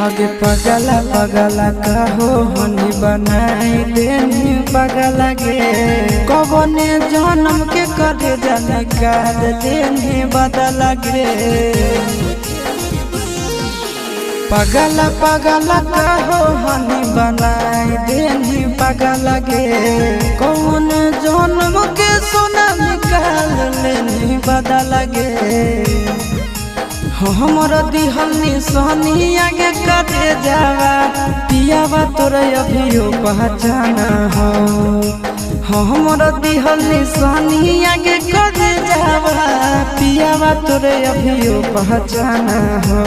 आगे पगला पगला कहो हनी बनाई देनी पगला गे कबने जन्म के करे जाने काल देनी बदला गे पगला पगला कहो हनी बनाई देनी पगला गे कौन जन्म के सोना निकाल लेनी बदला गे हमर दिहल निशानी आगे कटे जावा पियावा तोरे अभियो पहचाना हो हमर दिहल निशानी आगे कटे जावा पियावा तोरे अभियो पहचाना हो।